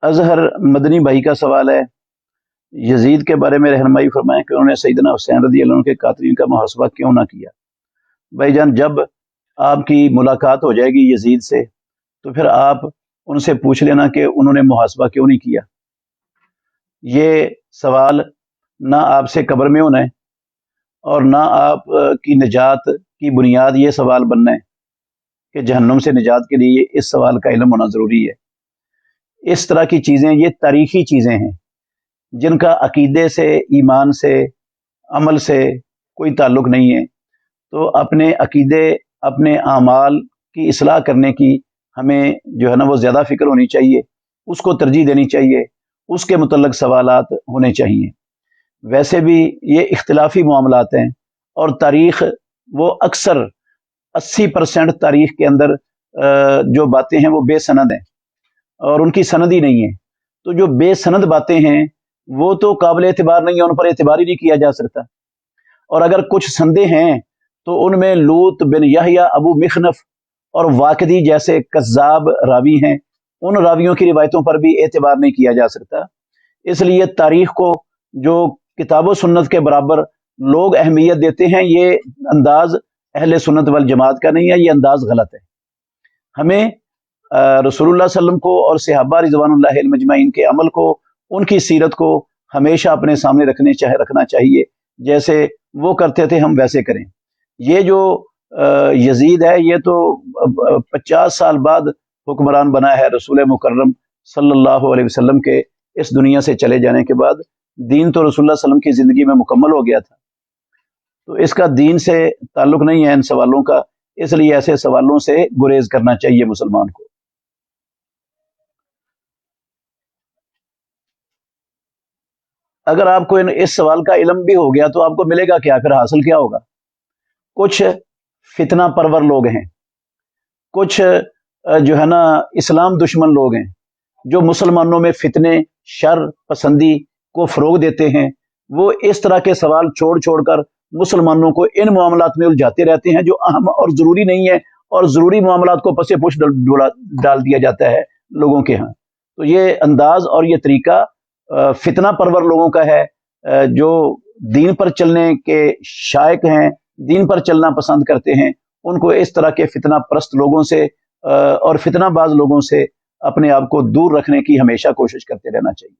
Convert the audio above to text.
अजहर मदनी भाई का सवाल है, यजीद के बारे में रहनुमाई फरमाएं कि उन्होंने सैयदना हुसैन रज़ी अल्लाह अन्हु के कातिलीन का मुहासबा क्यों ना किया। भाईजान, जब आपकी मुलाकात हो जाएगी यजीद से तो फिर आप उनसे पूछ लेना कि उन्होंने मुहासबा क्यों नहीं किया। ये सवाल ना आपसे कब्र में होना है और ना आप की निजात की बुनियाद ये सवाल बनना है कि जहन्नुम से निजात के लिए इस सवाल का इल्म होना ज़रूरी है। इस तरह की चीज़ें ये तारीखी चीज़ें हैं जिनका अकीदे से, ईमान से, अमल से कोई ताल्लुक़ नहीं है। तो अपने अकीदे, अपने आमाल की इस्लाह करने की हमें जो है ना वो ज़्यादा फ़िक्र होनी चाहिए, उसको तरजीह देनी चाहिए, उसके मुतल्लक़ सवालात होने चाहिए। वैसे भी ये इख्तिलाफ़ी मामलात हैं और तारीख़ वो अक्सर 80% तारीख़ के अंदर जो बातें हैं वो बेसनद हैं और उनकी सनद ही नहीं है। तो जो बेसनद बातें हैं वो तो काबिल एतबार नहीं है, उन पर एतबार ही नहीं किया जा सकता। और अगर कुछ संदे हैं तो उनमें लूत बिन यहया, अबू मिखनफ और वाकदी जैसे कज़्ज़ाब रावी हैं, उन रावियों की रिवायतों पर भी एतबार नहीं किया जा सकता। इसलिए तारीख़ को जो किताब व सुन्नत के बराबर लोग अहमियत देते हैं, ये अंदाज़ अहले सुन्नत वल जमात का नहीं है, ये अंदाज़ गलत है। हमें रसूलुल्लाह सल्लल्लाहु अलैहि वसल्लम को और सहाबा रिज़वानुल्लाहि अलैहिम अजमईन के अमल को, उनकी सीरत को हमेशा अपने सामने रखना चाहिए। जैसे वो करते थे हम वैसे करें। ये जो यजीद है ये तो 50 साल बाद हुक्मरान बना है रसूल मुकर्रम सल्लल्लाहु अलैहि वसल्लम के इस दुनिया से चले जाने के बाद। दीन तो रसूलुल्लाह सल्लल्लाहु अलैहि वसल्लम की ज़िंदगी में मुकम्मल हो गया था, तो इसका दीन से ताल्लुक़ नहीं है इन सवालों का। इसलिए ऐसे सवालों से गुरेज करना चाहिए मुसलमान को। अगर आपको इस सवाल का इल्म भी हो गया तो आपको मिलेगा क्या, फिर हासिल क्या होगा? कुछ फितना परवर लोग हैं, कुछ जो है ना इस्लाम दुश्मन लोग हैं जो मुसलमानों में फितने, शर पसंदी को फ़रोग देते हैं। वो इस तरह के सवाल छोड़ छोड़ कर मुसलमानों को इन मामलात में उलझाते रहते हैं जो अहम और ज़रूरी नहीं है, और ज़रूरी मामलात को पसे पुश डाल दिया जाता है लोगों के यहाँ। तो ये अंदाज़ और ये तरीका फितना परवर लोगों का है, जो दीन पर चलने के शायक हैं, दीन पर चलना पसंद करते हैं। उनको इस तरह के फितना परस्त लोगों से और फितनाबाज लोगों से अपने आप को दूर रखने की हमेशा कोशिश करते रहना चाहिए।